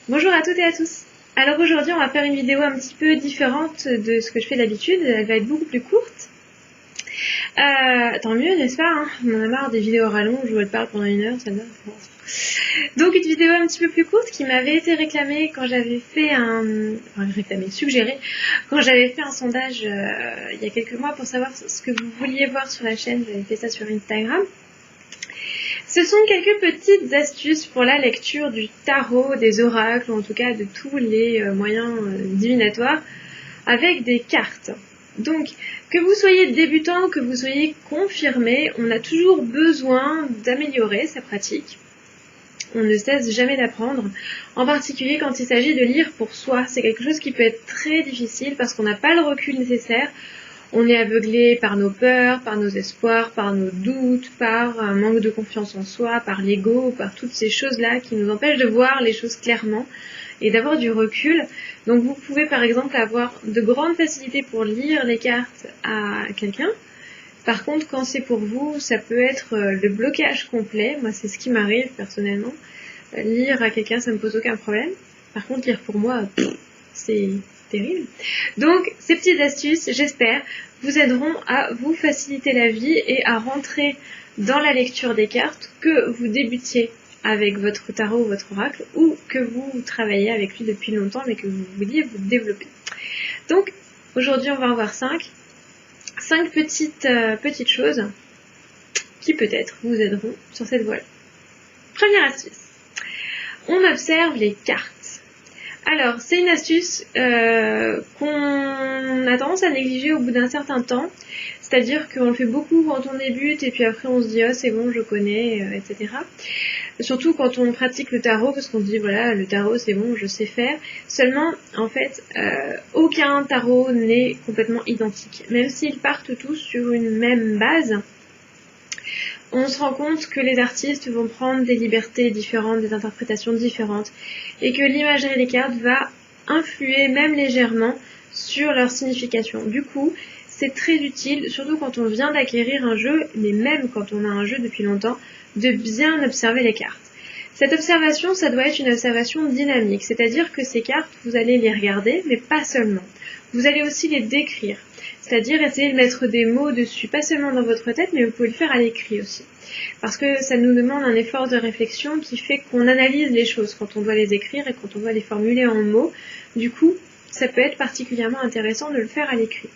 Bonjour à toutes et à tous. Alors aujourd'hui on va faire une vidéo un petit peu différente de ce que je fais d'habitude, elle va être beaucoup plus courte. Tant mieux n'est-ce pas hein, on en a marre des vidéos rallonges où elle parle pendant 1 heure, ça va. Donc une vidéo un petit peu plus courte qui m'avait été réclamée quand j'avais fait suggérée quand j'avais fait un sondage il y a quelques mois pour savoir ce que vous vouliez voir sur la chaîne, j'avais fait ça sur Instagram. Ce sont quelques petites astuces pour la lecture du tarot, des oracles, ou en tout cas de tous les moyens divinatoires avec des cartes. Donc, que vous soyez débutant ou que vous soyez confirmé, on a toujours besoin d'améliorer sa pratique. On ne cesse jamais d'apprendre, en particulier quand il s'agit de lire pour soi. C'est quelque chose qui peut être très difficile parce qu'on n'a pas le recul nécessaire. On est aveuglé par nos peurs, par nos espoirs, par nos doutes, par un manque de confiance en soi, par l'ego, par toutes ces choses-là qui nous empêchent de voir les choses clairement et d'avoir du recul. Donc vous pouvez par exemple avoir de grandes facilités pour lire les cartes à quelqu'un. Par contre, quand c'est pour vous, ça peut être le blocage complet. Moi, c'est ce qui m'arrive personnellement. Lire à quelqu'un, ça me pose aucun problème. Par contre, lire pour moi, c'est terrible. Donc, ces petites astuces, j'espère, vous aideront à vous faciliter la vie et à rentrer dans la lecture des cartes, que vous débutiez avec votre tarot ou votre oracle, ou que vous travaillez avec lui depuis longtemps, mais que vous vouliez vous développer. Donc, aujourd'hui, on va en voir 5 petites choses qui peut-être vous aideront sur cette voie-là. Première astuce. On observe les cartes. Alors, c'est une astuce qu'on a tendance à négliger au bout d'un certain temps. C'est-à-dire qu'on le fait beaucoup quand on débute et puis après on se dit « oh c'est bon, je connais, etc. » Surtout quand on pratique le tarot, parce qu'on se dit « voilà, le tarot c'est bon, je sais faire. » Seulement, en fait, aucun tarot n'est complètement identique. Même s'ils partent tous sur une même base, on se rend compte que les artistes vont prendre des libertés différentes, des interprétations différentes, et que l'imagerie des cartes va influer même légèrement sur leur signification. Du coup, c'est très utile, surtout quand on vient d'acquérir un jeu, mais même quand on a un jeu depuis longtemps, de bien observer les cartes. Cette observation, ça doit être une observation dynamique, c'est-à-dire que ces cartes, vous allez les regarder, mais pas seulement. Vous allez aussi les décrire. C'est-à-dire essayer de mettre des mots dessus, pas seulement dans votre tête, mais vous pouvez le faire à l'écrit aussi. Parce que ça nous demande un effort de réflexion qui fait qu'on analyse les choses quand on doit les écrire et quand on doit les formuler en mots. Du coup, ça peut être particulièrement intéressant de le faire à l'écrit.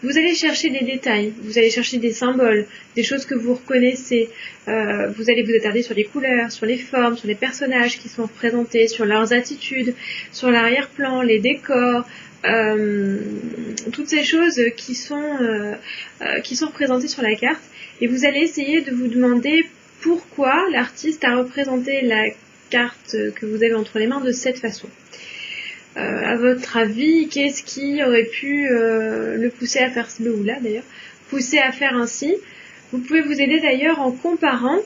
Vous allez chercher des détails, vous allez chercher des symboles, des choses que vous reconnaissez, vous allez vous attarder sur les couleurs, sur les formes, sur les personnages qui sont représentés, sur leurs attitudes, sur l'arrière-plan, les décors, toutes ces choses qui sont représentées sur la carte, et vous allez essayer de vous demander pourquoi l'artiste a représenté la carte que vous avez entre les mains de cette façon. À votre avis, qu'est-ce qui aurait pu le pousser à faire pousser à faire ainsi? Vous pouvez vous aider d'ailleurs en comparant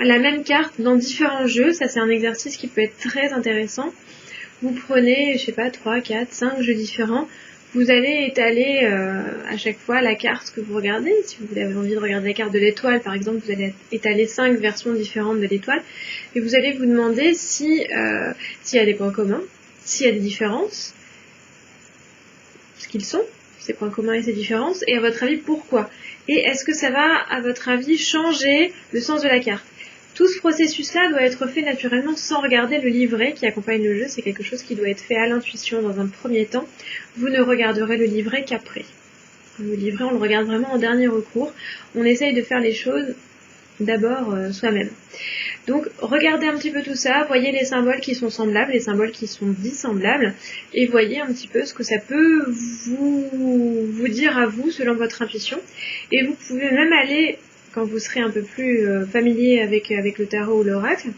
la même carte dans différents jeux. Ça, c'est un exercice qui peut être très intéressant. Vous prenez, je sais pas, 3, 4, 5 jeux différents. Vous allez étaler à chaque fois la carte que vous regardez. Si vous avez envie de regarder la carte de l'étoile, par exemple, vous allez étaler 5 versions différentes de l'étoile. Et vous allez vous demander s'il y a des points communs, s'il y a des différences, ce qu'ils sont, ces points communs et ces différences, et à votre avis, pourquoi? Et est-ce que ça va, à votre avis, changer le sens de la carte? Tout ce processus-là doit être fait naturellement sans regarder le livret qui accompagne le jeu. C'est quelque chose qui doit être fait à l'intuition dans un premier temps. Vous ne regarderez le livret qu'après. Le livret, on le regarde vraiment en dernier recours. On essaye de faire les choses d'abord soi-même. Donc regardez un petit peu tout ça, voyez les symboles qui sont semblables, les symboles qui sont dissemblables, et voyez un petit peu ce que ça peut vous dire à vous selon votre intuition. Et vous pouvez même aller, quand vous serez un peu plus familier avec le tarot ou l'oracle,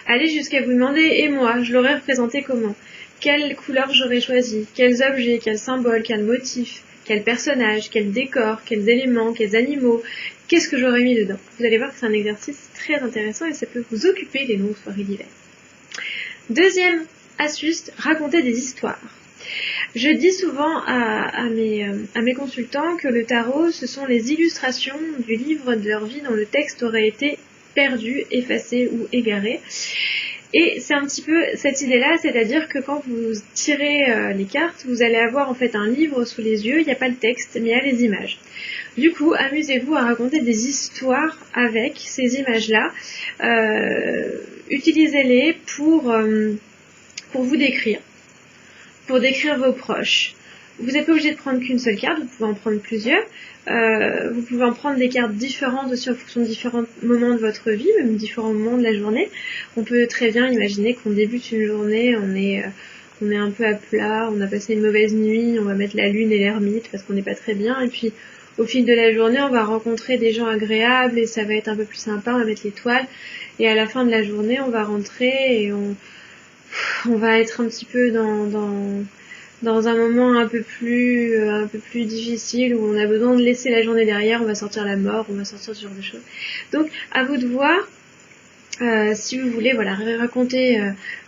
aller jusqu'à vous demander, et moi, je l'aurais représenté comment? Quelle couleur j'aurais choisi? Quels objets, quels symboles, quels motifs? Quels personnages, quels décors, quels éléments, quels animaux, qu'est-ce que j'aurais mis dedans? Vous allez voir que c'est un exercice très intéressant et ça peut vous occuper les longues soirées d'hiver. Deuxième astuce, raconter des histoires. Je dis souvent à mes consultants que le tarot, ce sont les illustrations du livre de leur vie dont le texte aurait été perdu, effacé ou égaré. Et c'est un petit peu cette idée-là, c'est-à-dire que quand vous tirez les cartes, vous allez avoir en fait un livre sous les yeux, il n'y a pas le texte, mais il y a les images. Du coup, amusez-vous à raconter des histoires avec ces images-là. Utilisez-les pour vous décrire, pour décrire vos proches. Vous n'êtes pas obligé de prendre qu'une seule carte, vous pouvez en prendre plusieurs. Vous pouvez en prendre des cartes différentes aussi en fonction de différents moments de votre vie, même différents moments de la journée. On peut très bien imaginer qu'on débute une journée, on est un peu à plat, on a passé une mauvaise nuit, on va mettre la lune et l'ermite parce qu'on n'est pas très bien, et puis au fil de la journée, on va rencontrer des gens agréables et ça va être un peu plus sympa, on va mettre l'étoile, et à la fin de la journée, on va rentrer et on va être un petit peu dans un moment un peu plus difficile où on a besoin de laisser la journée derrière, on va sortir la mort, on va sortir ce genre de choses. Donc, à vous de voir, si vous voulez, voilà, raconter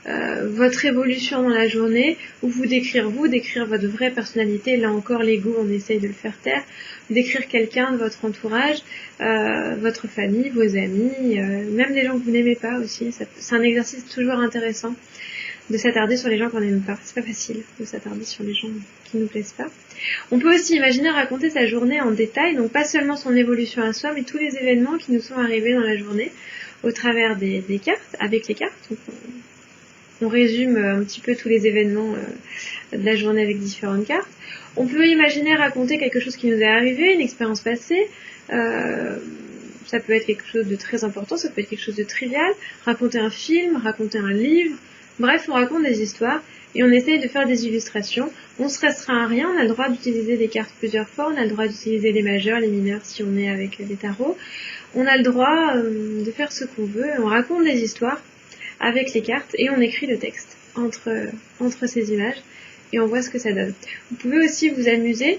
votre évolution dans la journée, ou vous décrire votre vraie personnalité. Là encore, l'ego, on essaye de le faire taire. Décrire quelqu'un de votre entourage, votre famille, vos amis, même des gens que vous n'aimez pas aussi. C'est un exercice toujours intéressant de s'attarder sur les gens qu'on n'aime pas. C'est pas facile de s'attarder sur les gens qui nous plaisent pas. On peut aussi imaginer raconter sa journée en détail, donc pas seulement son évolution à soi, mais tous les événements qui nous sont arrivés dans la journée au travers des cartes, avec les cartes. Donc on résume un petit peu tous les événements de la journée avec différentes cartes. On peut imaginer raconter quelque chose qui nous est arrivé, une expérience passée. Ça peut être quelque chose de très important, ça peut être quelque chose de trivial. Raconter un film, raconter un livre. Bref, on raconte des histoires et on essaye de faire des illustrations. On se restreint à rien, on a le droit d'utiliser des cartes plusieurs fois, on a le droit d'utiliser les majeurs, les mineurs si on est avec des tarots. On a le droit de faire ce qu'on veut, on raconte des histoires avec les cartes et on écrit le texte entre ces images et on voit ce que ça donne. Vous pouvez aussi vous amuser,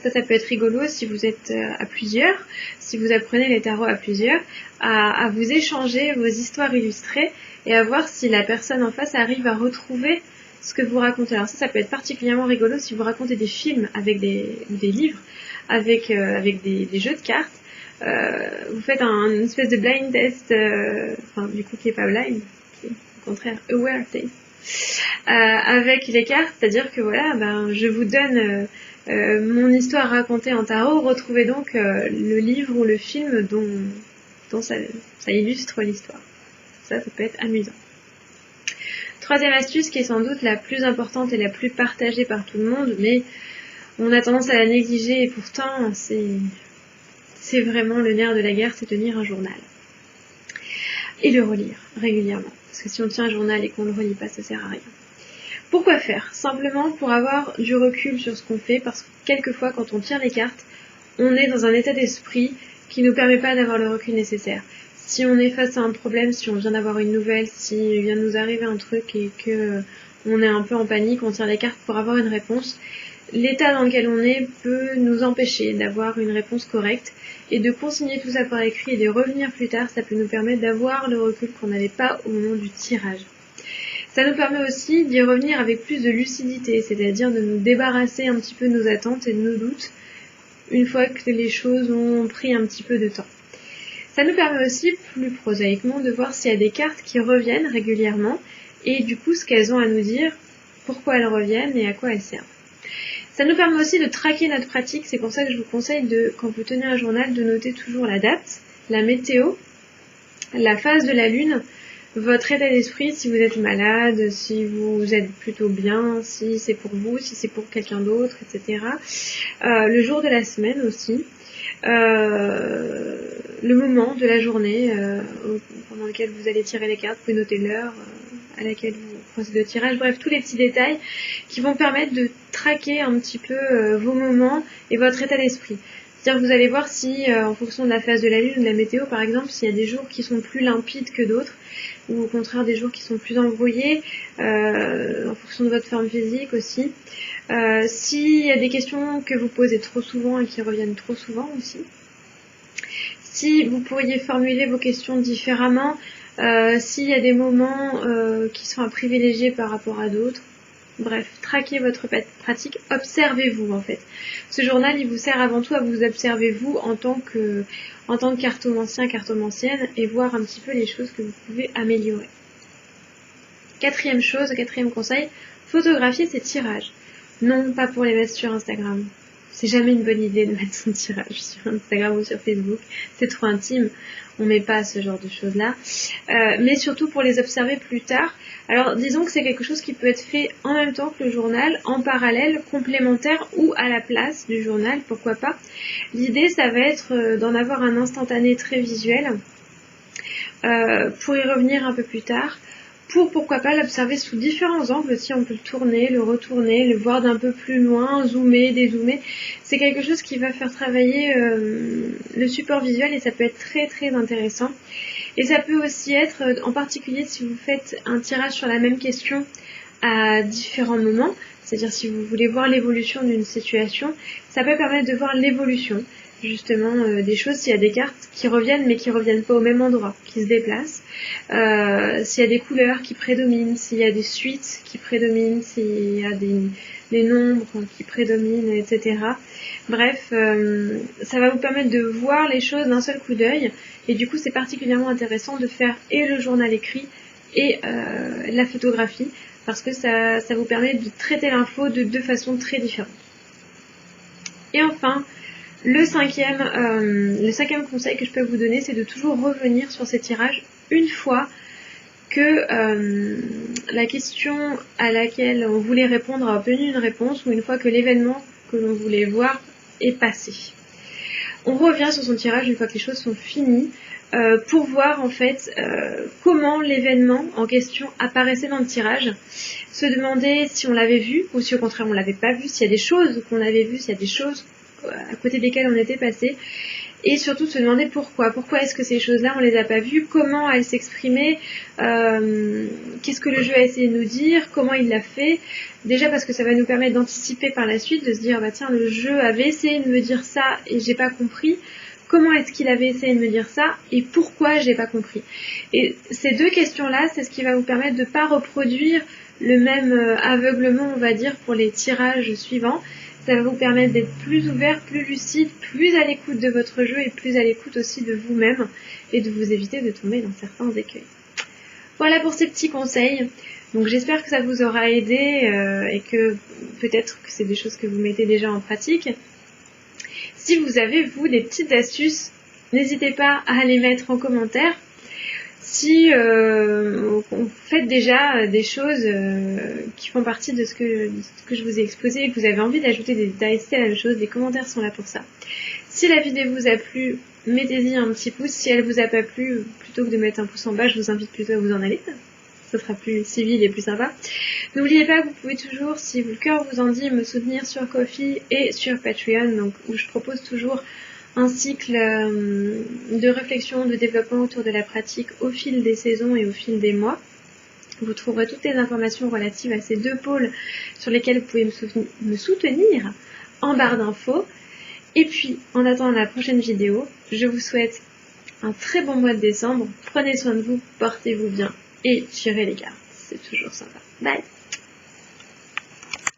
ça peut être rigolo si vous êtes à plusieurs, si vous apprenez les tarots à plusieurs, à vous échanger vos histoires illustrées et à voir si la personne en face arrive à retrouver ce que vous racontez. Alors ça peut être particulièrement rigolo si vous racontez des films avec des livres, avec des jeux de cartes. Vous faites une espèce de blind test, du coup qui est pas blind, qui est au contraire aware test, avec les cartes, c'est-à-dire que voilà, je vous donne mon histoire racontée en tarot, retrouvez donc le livre ou le film dont ça illustre l'histoire. Ça peut être amusant. Troisième astuce qui est sans doute la plus importante et la plus partagée par tout le monde, mais on a tendance à la négliger et pourtant c'est vraiment le nerf de la guerre, c'est tenir un journal. Et le relire régulièrement. Parce que si on tient un journal et qu'on ne le relit pas, ça sert à rien. Pourquoi faire? Simplement pour avoir du recul sur ce qu'on fait, parce que quelquefois quand on tire les cartes, on est dans un état d'esprit qui ne nous permet pas d'avoir le recul nécessaire. Si on est face à un problème, si on vient d'avoir une nouvelle, s'il vient de nous arriver un truc et que on est un peu en panique, on tire les cartes pour avoir une réponse, l'état dans lequel on est peut nous empêcher d'avoir une réponse correcte et de consigner tout ça par écrit et de revenir plus tard, ça peut nous permettre d'avoir le recul qu'on n'avait pas au moment du tirage. Ça nous permet aussi d'y revenir avec plus de lucidité, c'est-à-dire de nous débarrasser un petit peu de nos attentes et de nos doutes une fois que les choses ont pris un petit peu de temps. Ça nous permet aussi, plus prosaïquement, de voir s'il y a des cartes qui reviennent régulièrement et du coup ce qu'elles ont à nous dire, pourquoi elles reviennent et à quoi elles servent. Ça nous permet aussi de traquer notre pratique, c'est pour ça que je vous conseille quand vous tenez un journal, de noter toujours la date, la météo, la phase de la lune, votre état d'esprit, si vous êtes malade, si vous êtes plutôt bien, si c'est pour vous, si c'est pour quelqu'un d'autre, etc. Le jour de la semaine aussi. Le moment de la journée pendant lequel vous allez tirer les cartes, vous pouvez noter l'heure à laquelle vous procédez au tirage, bref, tous les petits détails qui vont permettre de traquer un petit peu vos moments et votre état d'esprit. C'est-à-dire que vous allez voir si, en fonction de la phase de la lune ou de la météo, par exemple, s'il y a des jours qui sont plus limpides que d'autres, ou au contraire des jours qui sont plus embrouillés, en fonction de votre forme physique aussi. S'il y a des questions que vous posez trop souvent et qui reviennent trop souvent aussi. Si vous pourriez formuler vos questions différemment, s'il y a des moments qui sont à privilégier par rapport à d'autres. Bref, traquez votre pratique, observez-vous en fait. Ce journal, il vous sert avant tout à vous observer vous en tant que cartomancien, cartomancienne et voir un petit peu les choses que vous pouvez améliorer. Quatrième conseil, photographier ses tirages. Non, pas pour les mettre sur Instagram. C'est jamais une bonne idée de mettre son tirage sur Instagram ou sur Facebook. C'est trop intime. On met pas ce genre de choses-là. Mais surtout pour les observer plus tard. Alors, disons que c'est quelque chose qui peut être fait en même temps que le journal, en parallèle, complémentaire ou à la place du journal, pourquoi pas. L'idée, ça va être d'en avoir un instantané très visuel pour y revenir un peu plus tard. Pourquoi pas l'observer sous différents angles aussi, on peut le tourner, le retourner, le voir d'un peu plus loin, zoomer, dézoomer. C'est quelque chose qui va faire travailler le support visuel et ça peut être très très intéressant. Et ça peut aussi être, en particulier si vous faites un tirage sur la même question à différents moments, c'est-à-dire si vous voulez voir l'évolution d'une situation, ça peut permettre de voir l'évolution justement des choses, s'il y a des cartes qui reviennent mais qui reviennent pas au même endroit, qui se déplacent, s'il y a des couleurs qui prédominent, s'il y a des suites qui prédominent, s'il y a des nombres qui prédominent, etc. Bref, ça va vous permettre de voir les choses d'un seul coup d'œil et du coup c'est particulièrement intéressant de faire et le journal écrit et la photographie parce que ça vous permet de traiter l'info de deux façons très différentes. Et enfin, le cinquième conseil que je peux vous donner, c'est de toujours revenir sur ces tirages une fois que la question à laquelle on voulait répondre a obtenu une réponse ou une fois que l'événement que l'on voulait voir est passé. On revient sur son tirage une fois que les choses sont finies pour voir en fait comment l'événement en question apparaissait dans le tirage, se demander si on l'avait vu ou si au contraire on l'avait pas vu, s'il y a des choses qu'on avait vues, s'il y a des choses à côté desquelles on était passé, et surtout se demander pourquoi est-ce que ces choses-là on les a pas vues, comment elles s'exprimaient, qu'est-ce que le jeu a essayé de nous dire, comment il l'a fait, déjà parce que ça va nous permettre d'anticiper par la suite, de se dire bah tiens le jeu avait essayé de me dire ça et j'ai pas compris, comment est-ce qu'il avait essayé de me dire ça et pourquoi j'ai pas compris. Et ces deux questions-là, c'est ce qui va vous permettre de pas reproduire le même aveuglement, on va dire, pour les tirages suivants. Ça va vous permettre d'être plus ouvert, plus lucide, plus à l'écoute de votre jeu et plus à l'écoute aussi de vous-même et de vous éviter de tomber dans certains écueils. Voilà pour ces petits conseils. Donc j'espère que ça vous aura aidé et que peut-être que c'est des choses que vous mettez déjà en pratique. Si vous avez, vous, des petites astuces, n'hésitez pas à les mettre en commentaire. Si vous faites déjà des choses qui font partie de ce que je vous ai exposé et que vous avez envie d'ajouter des détails, c'est la même chose, les commentaires sont là pour ça. Si la vidéo vous a plu, mettez-y un petit pouce. Si elle vous a pas plu, plutôt que de mettre un pouce en bas, je vous invite plutôt à vous en aller. Ça sera plus civil et plus sympa. N'oubliez pas que vous pouvez toujours, si le cœur vous en dit, me soutenir sur Ko-fi et sur Patreon, donc où je propose toujours un cycle de réflexion, de développement autour de la pratique au fil des saisons et au fil des mois. Vous trouverez toutes les informations relatives à ces deux pôles sur lesquels vous pouvez me soutenir en barre d'infos. Et puis, en attendant la prochaine vidéo, je vous souhaite un très bon mois de décembre. Prenez soin de vous, portez-vous bien et tirez les cartes. C'est toujours sympa. Bye!